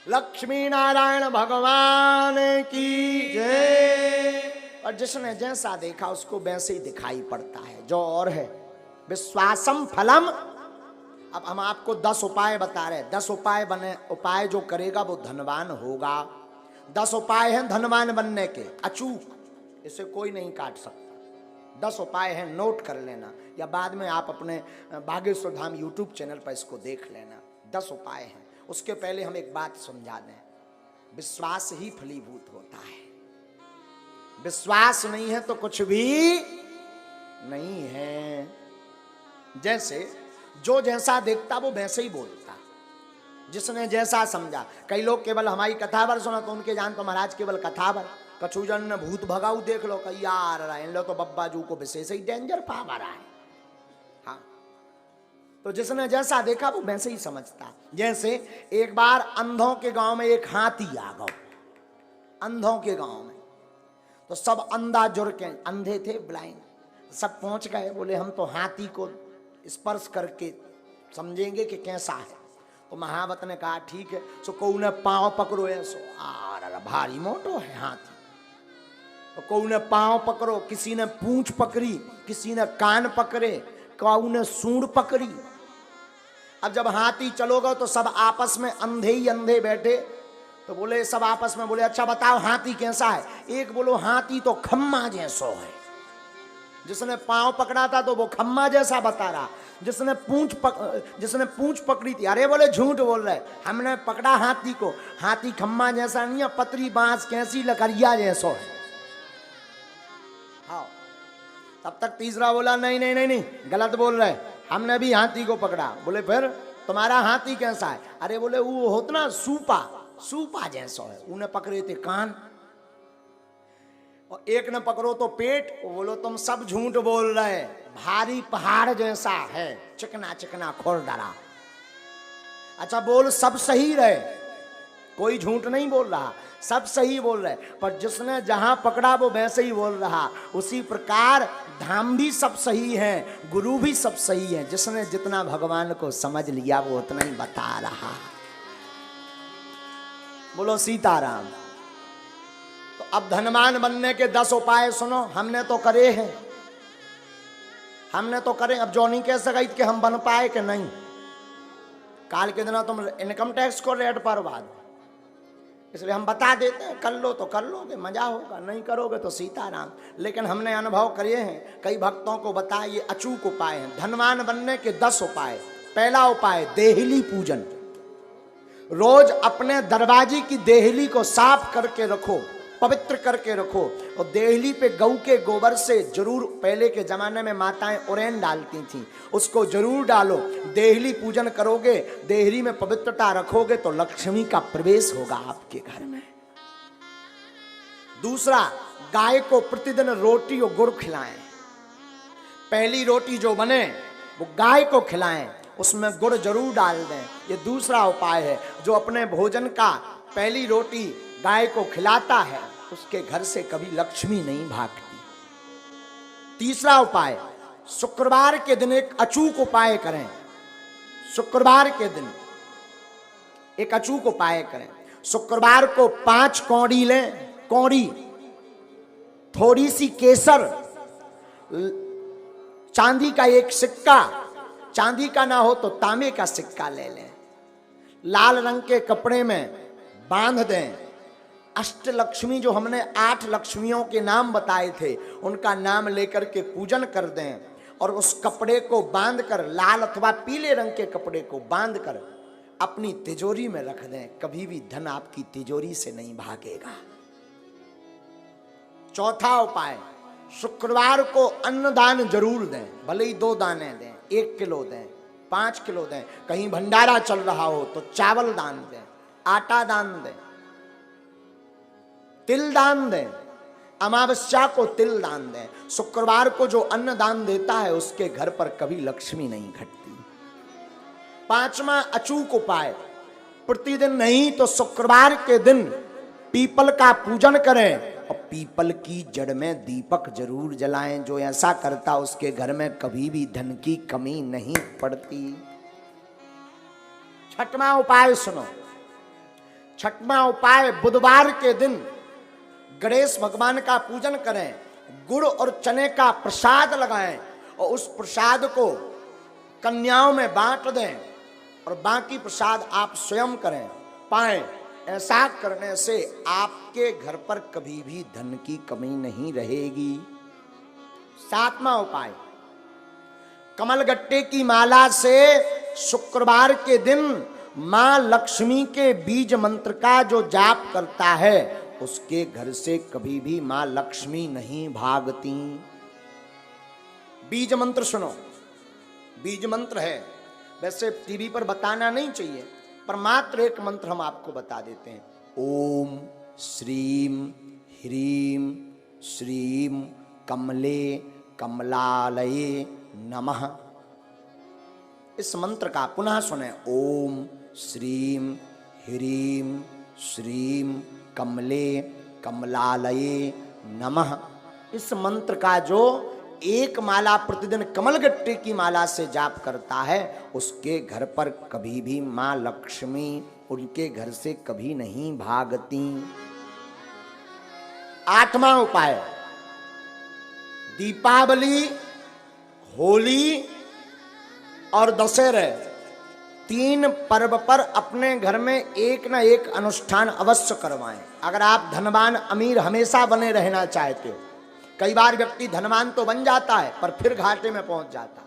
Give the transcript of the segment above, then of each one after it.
लक्ष्मी नारायण भगवान की जय। और जिसने जैसा देखा उसको वैसे ही दिखाई पड़ता है, जो और है। विश्वासम फलम। अब हम आपको 10 उपाय बता रहे हैं। 10 उपाय बने, उपाय जो करेगा वो धनवान होगा। 10 उपाय हैं धनवान बनने के, अचूक, इसे कोई नहीं काट सकता। 10 उपाय हैं, नोट कर लेना, या बाद में आप अपने बागेश्वर धाम यूट्यूब चैनल पर इसको देख लेना। 10 उपाय हैं। उसके पहले हम एक बात समझा दें, विश्वास ही फलीभूत होता है। विश्वास नहीं है तो कुछ भी नहीं है। जैसे जो जैसा देखता वो वैसे ही बोलता, जिसने जैसा समझा। कई लोग केवल हमारी कथावर सुना तो उनके जान तो महाराज केवल कथावर। कछुजन ने भूत भगाऊ देख लो, कही यार इन लो तो बब्बा जू को विशेष ही डेंजर पावा रहा है। हाँ, तो जिसने जैसा देखा वो वैसे ही समझता। जैसे एक बार अंधों के गांव में एक हाथी आ गया। अंधों के गांव में तो सब अंधा जुड़ के, अंधे थे, ब्लाइंड, सब पहुंच गए। बोले हम तो हाथी को स्पर्श करके समझेंगे कि कैसा है। तो महावत ने कहा ठीक है। सो को ने पांव पकड़ो है, सो आर भारी मोटो है हाथी। तो को ने पांव पकड़ो, किसी ने पूंछ पकड़ी, किसी ने कान पकड़े, कौ ने सूंड पकड़ी। अब जब हाथी चलोगा तो सब आपस में अंधे ही अंधे बैठे। तो बोले सब आपस में बोले अच्छा बताओ हाथी कैसा है। एक बोलो हाथी तो खम्मा जैसो है। जिसने पांव पकड़ा था तो वो खम्मा जैसा बता रहा। जिसने पूंछ पकड़ी थी, अरे बोले झूठ बोल रहे, हमने पकड़ा हाथी को, हाथी खम्मा जैसा नहीं है, पतरी बांस कैसी लकड़िया जैसो है। हाँ, तब तक तीसरा बोला नहीं नहीं नहीं नहीं, गलत बोल रहे, हमने भी हाथी को पकड़ा। बोले फिर तुम्हारा हाथी कैसा है। अरे बोले वो होता ना सूपा जैसा है। उन्हें पकड़े थे कान, और एक ने पकड़ो तो पेट। वो बोलो तुम सब झूठ बोल रहे, भारी पहाड़ जैसा है, चिकना चिकना खुरदरा। अच्छा बोल सब सही रहे, कोई झूठ नहीं बोल रहा, सब सही बोल रहे। पर जिसने जहां पकड़ा वो वैसे ही बोल रहा। उसी प्रकार धाम भी सब सही है, गुरु भी सब सही है। जिसने जितना भगवान को समझ लिया वो उतना ही बता रहा। बोलो सीताराम। तो अब धनवान बनने के 10 उपाय सुनो। हमने तो करे हैं, हमने तो करे। अब जो नहीं कह सका कि हम बन पाए कि नहीं। काल के दिन तुम इनकम टैक्स को रेट पर बाद, इसलिए हम बता देते हैं, कर लो तो कर लोगे, मजा होगा, नहीं करोगे तो सीताराम। लेकिन हमने अनुभव करे हैं, कई भक्तों को बताया, ये अचूक उपाय हैं धनवान बनने के 10 उपाय। पहला उपाय देहली पूजन। रोज अपने दरवाजे की देहली को साफ करके रखो, पवित्र करके रखो। और देहली पे गऊ के गोबर से जरूर, पहले के जमाने में माताएं उरेन डालती थीं, उसको जरूर डालो। देहली पूजन करोगे, देहली में पवित्रता रखोगे तो लक्ष्मी का प्रवेश होगा आपके घर में। दूसरा, गाय को प्रतिदिन रोटी और गुड़ खिलाएं। पहली रोटी जो बने वो गाय को खिलाएं, उसमें गुड़ जरूर डाल दें। ये दूसरा उपाय है। जो अपने भोजन का पहली रोटी गाय को खिलाता है उसके घर से कभी लक्ष्मी नहीं भागती। तीसरा उपाय, शुक्रवार के दिन एक अचूक उपाय करें। शुक्रवार के दिन एक अचूक उपाय करें। शुक्रवार को 5 कौड़ी लें, कौड़ी, थोड़ी सी केसर, चांदी का एक सिक्का, चांदी का ना हो तो तांबे का सिक्का ले लें, लाल रंग के कपड़े में बांध दें। अष्टलक्ष्मी, जो हमने 8 लक्ष्मियों के नाम बताए थे, उनका नाम लेकर के पूजन कर दें। और उस कपड़े को बांधकर, लाल अथवा पीले रंग के कपड़े को बांधकर अपनी तिजोरी में रख दें। कभी भी धन आपकी तिजोरी से नहीं भागेगा। चौथा उपाय, शुक्रवार को अन्नदान जरूर दें। भले ही 2 दाने दें, 1 किलो दें, 5 किलो दें। कहीं भंडारा चल रहा हो तो चावल दान दें, आटा दान दें, तिल दान दें। अमावस्या को तिल दान दें। शुक्रवार को जो अन्न दान देता है उसके घर पर कभी लक्ष्मी नहीं घटती। 5वां अचूक उपाय, प्रतिदिन नहीं तो शुक्रवार के दिन पीपल का पूजन करें और पीपल की जड़ में दीपक जरूर जलाएं। जो ऐसा करता उसके घर में कभी भी धन की कमी नहीं पड़ती। 6वां उपाय सुनो। छठवां उपाय, बुधवार के दिन गणेश भगवान का पूजन करें, गुड़ और चने का प्रसाद लगाएं और उस प्रसाद को कन्याओं में बांट दें और बाकी प्रसाद आप स्वयं करें पाएं। ऐसा करने से आपके घर पर कभी भी धन की कमी नहीं रहेगी। सातवां उपाय, कमलगट्टे की माला से शुक्रवार के दिन मां लक्ष्मी के बीज मंत्र का जो जाप करता है उसके घर से कभी भी मां लक्ष्मी नहीं भागती। बीज मंत्र सुनो, बीज मंत्र है, वैसे टीवी पर बताना नहीं चाहिए पर मात्र एक मंत्र हम आपको बता देते हैं। ओम श्रीम ह्रीम श्रीम कमले कमलालये नमः। इस मंत्र का पुनः सुने, ओम श्रीम ह्रीम श्रीम कमले कमलालये नमः। इस मंत्र का जो एक माला प्रतिदिन कमलगट्टे की माला से जाप करता है उसके घर पर कभी भी मां लक्ष्मी उनके घर से कभी नहीं भागती। आठवां उपाय, दीपावली, होली और दशहरे, तीन पर्व पर अपने घर में एक न एक अनुष्ठान अवश्य करवाएं। अगर आप धनवान अमीर हमेशा बने रहना चाहते हो, कई बार व्यक्ति धनवान तो बन जाता है पर फिर घाटे में पहुंच जाता है,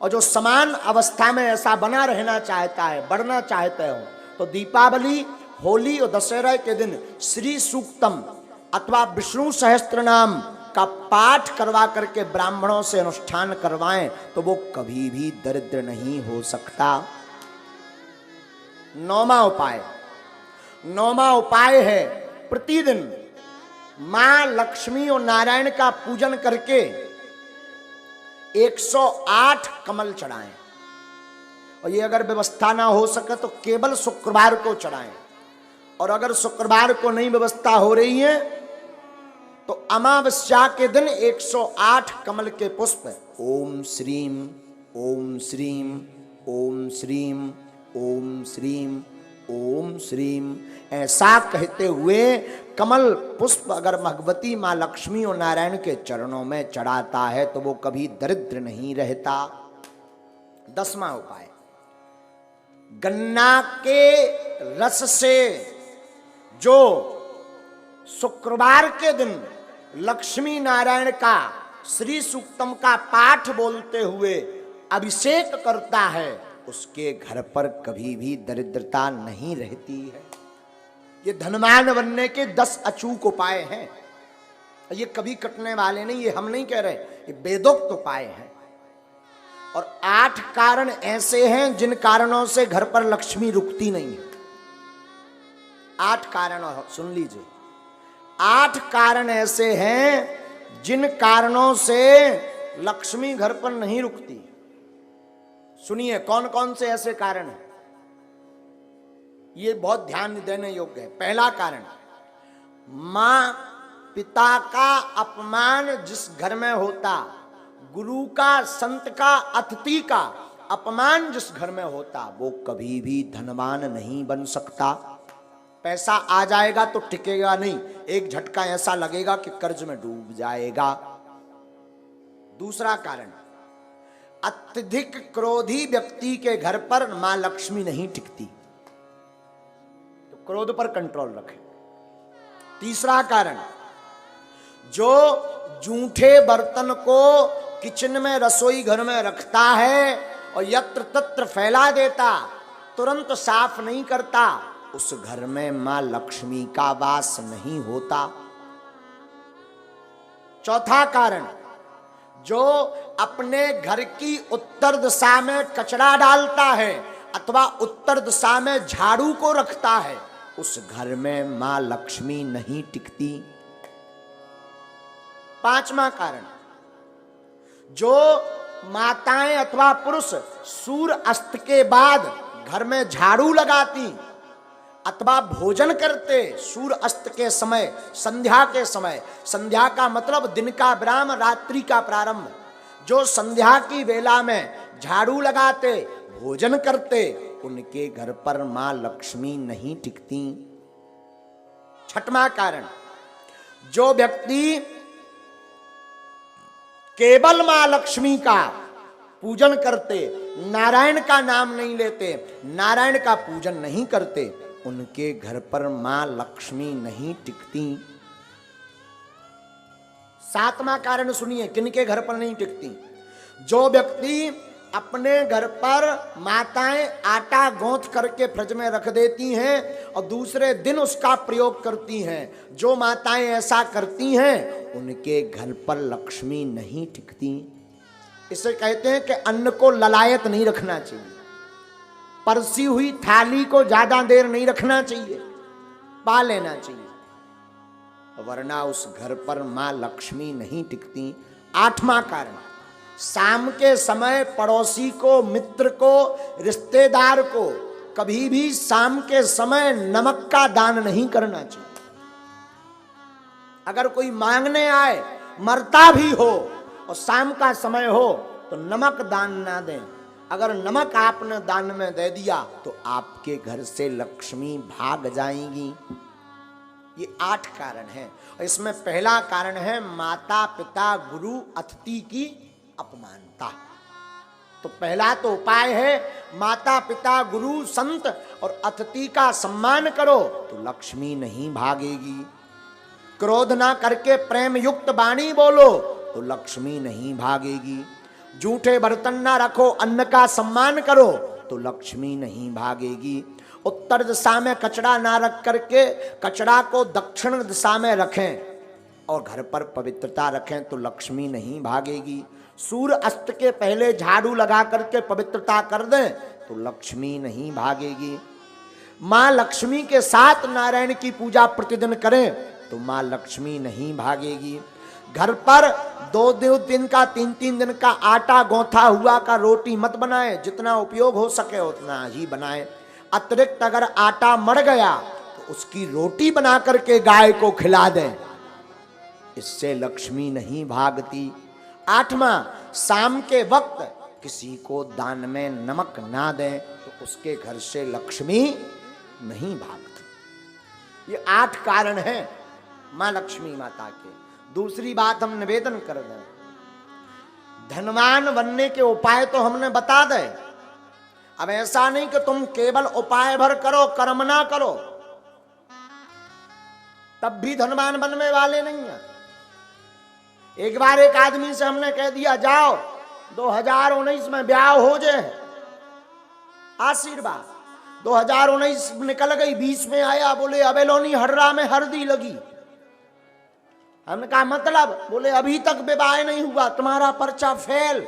और जो समान अवस्था में ऐसा बना रहना चाहता है, बढ़ना चाहते हो, तो दीपावली, होली और दशहरा के दिन श्री सूक्तम अथवा विष्णु सहस्त्र नाम का पाठ करवा करके ब्राह्मणों से अनुष्ठान करवाएं तो वो कभी भी दरिद्र नहीं हो सकता। नौवां उपाय है प्रतिदिन मां लक्ष्मी और नारायण का पूजन करके 108 कमल चढ़ाएं, और ये अगर व्यवस्था ना हो सके तो केवल शुक्रवार को चढ़ाएं, और अगर शुक्रवार को नहीं व्यवस्था हो रही है तो अमावस्या के दिन 108 कमल के पुष्प ओम श्रीम ओम श्रीम ओम श्रीम ओम श्रीम ओम श्रीम ऐसा कहते हुए कमल पुष्प अगर भगवती मां लक्ष्मी और नारायण के चरणों में चढ़ाता है तो वो कभी दरिद्र नहीं रहता। 10वां उपाय, गन्ना के रस से जो शुक्रवार के दिन लक्ष्मी नारायण का श्री सूक्तम का पाठ बोलते हुए अभिषेक करता है उसके घर पर कभी भी दरिद्रता नहीं रहती है। ये धनवान बनने के 10 अचूक उपाय हैं, ये कभी कटने वाले नहीं, ये हम नहीं कह रहे, ये वेदोक्त उपाय हैं। और 8 कारण ऐसे हैं जिन कारणों से घर पर लक्ष्मी रुकती नहीं है। 8 कारण सुन लीजिए, 8 कारण ऐसे हैं जिन कारणों से लक्ष्मी घर पर नहीं रुकती। सुनिए कौन कौन से ऐसे कारण हैं, ये बहुत ध्यान देने योग्य है। पहला कारण, मां पिता का अपमान जिस घर में होता, गुरु का, संत का, अतिथि का अपमान जिस घर में होता, वो कभी भी धनवान नहीं बन सकता। पैसा आ जाएगा तो टिकेगा नहीं, एक झटका ऐसा लगेगा कि कर्ज में डूब जाएगा। दूसरा कारण, अत्यधिक क्रोधी व्यक्ति के घर पर मां लक्ष्मी नहीं टिकती, तो क्रोध पर कंट्रोल रखें। तीसरा कारण, जो जूठे बर्तन को किचन में, रसोई घर में रखता है और यत्र तत्र फैला देता, तुरंत साफ नहीं करता, उस घर में मां लक्ष्मी का वास नहीं होता। चौथा कारण, जो अपने घर की उत्तर दिशा में कचरा डालता है अथवा उत्तर दिशा में झाड़ू को रखता है, उस घर में मां लक्ष्मी नहीं टिकती। पांचवा कारण, जो माताएं अथवा पुरुष सूर्य अस्त के बाद घर में झाड़ू लगाती अथवा भोजन करते सूर्य अस्त के समय, संध्या के समय, संध्या का मतलब दिन का विराम, रात्रि का प्रारंभ, जो संध्या की वेला में झाड़ू लगाते, भोजन करते, उनके घर पर मां लक्ष्मी नहीं टिकती। छठवां कारण, जो व्यक्ति केवल मां लक्ष्मी का पूजन करते, नारायण का नाम नहीं लेते, नारायण का पूजन नहीं करते, उनके घर पर मां लक्ष्मी नहीं टिकती। सातवां कारण सुनिए, किनके घर पर नहीं टिकती? जो व्यक्ति अपने घर पर माताएं आटा गूंथ करके फ्रिज में रख देती हैं और दूसरे दिन उसका प्रयोग करती हैं, जो माताएं ऐसा करती हैं उनके घर पर लक्ष्मी नहीं टिकती। इसे कहते हैं कि अन्न को ललायत नहीं रखना चाहिए, परसी हुई थाली को ज्यादा देर नहीं रखना चाहिए, पा लेना चाहिए, वरना उस घर पर मां लक्ष्मी नहीं टिकती। आठवां कारण, शाम के समय पड़ोसी को, मित्र को, रिश्तेदार को कभी भी शाम के समय नमक का दान नहीं करना चाहिए। अगर कोई मांगने आए, मरता भी हो और शाम का समय हो तो नमक दान ना दें। अगर नमक आपने दान में दे दिया तो आपके घर से लक्ष्मी भाग जाएंगी। ये 8 कारण हैं। इसमें पहला कारण है माता पिता गुरु अतिथि की अपमानता। तो पहला तो उपाय है माता पिता गुरु संत और अतिथि का सम्मान करो तो लक्ष्मी नहीं भागेगी। क्रोध ना करके प्रेम युक्त वाणी बोलो तो लक्ष्मी नहीं भागेगी। झूठे बर्तन ना रखो, अन्न का सम्मान करो तो लक्ष्मी नहीं भागेगी। उत्तर दिशा में कचरा ना रख करके कचरा को दक्षिण दिशा में रखें और घर पर पवित्रता रखें तो लक्ष्मी नहीं भागेगी। सूर्य अस्त के पहले झाड़ू लगा करके पवित्रता कर दें तो लक्ष्मी नहीं भागेगी। मां लक्ष्मी के साथ नारायण की पूजा प्रतिदिन करें तो मां लक्ष्मी नहीं भागेगी। घर पर 2-2 दिन का 3-3 दिन का आटा गौथा हुआ का रोटी मत बनाएं, जितना उपयोग हो सके उतना ही बनाएं। अतिरिक्त अगर आटा मर गया तो उसकी रोटी बना करके गाय को खिला दें, इससे लक्ष्मी नहीं भागती। 8वां, शाम के वक्त किसी को दान में नमक ना दें तो उसके घर से लक्ष्मी नहीं भागती। ये 8 कारण हैं मां लक्ष्मी माता के। दूसरी बात हम निवेदन कर दें, धनवान बनने के उपाय तो हमने बता दे। अब ऐसा नहीं कि तुम केवल उपाय भर करो, कर्म ना करो, तब भी धनवान बनने वाले नहीं है। एक बार एक आदमी से हमने कह दिया जाओ 2019 में ब्याह हो जाए, आशीर्वाद। 2019 निकल गई, 20 में आया, बोले अबेलोनी हर्रा में हल्दी लगी। हमने कहा मतलब? बोले अभी तक विवाह नहीं हुआ, तुम्हारा पर्चा फेल।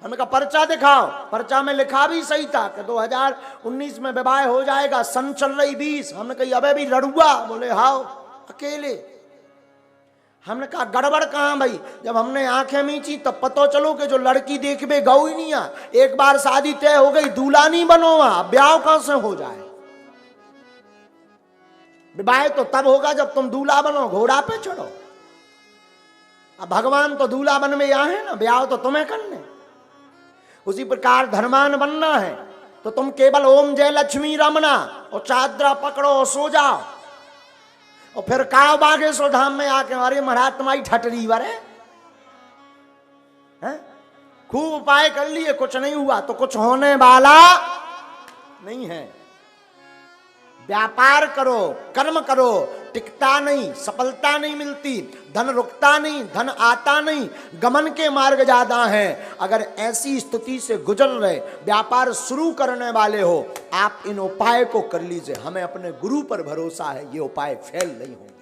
हमने कहा पर्चा दिखाओ। पर्चा में लिखा भी सही था कि 2019 में विवाह हो जाएगा, सन चल रही 20। हमने कहा अबे भी लड़ुआ? बोले हाओ अकेले। हमने कहा गड़बड़ कहाँ भाई? जब हमने आंखें मींची तब पता चलो कि जो लड़की देखबे गौ ही नहीं आ। एक बार शादी तय हो गई, दूल्हा नहीं बनो, वहां ब्याह कहां से हो जाए? विवाह तो तब होगा जब तुम दूल्हा बनो, घोड़ा पे चढ़ो। अब भगवान तो दूल्हा बन में यहाँ है ना, ब्याह तो तुम्हें करने। उसी प्रकार धनवान बनना है तो तुम केवल ओम जय लक्ष्मी रमना और चादरा पकड़ो और सो जाओ और फिर काव बागेश्वर धाम में आके अरे महाराज तुम्हारी ठटरी वरे हैं, खूब उपाय कर लिए, कुछ नहीं हुआ तो कुछ होने वाला नहीं है। व्यापार करो, कर्म करो, टिकता नहीं, सफलता नहीं मिलती, धन रुकता नहीं, धन आता नहीं, गमन के मार्ग ज्यादा हैं। अगर ऐसी स्थिति से गुजर रहे, व्यापार शुरू करने वाले हो, आप इन उपाय को कर लीजिए। हमें अपने गुरु पर भरोसा है, ये उपाय फेल नहीं होंगे।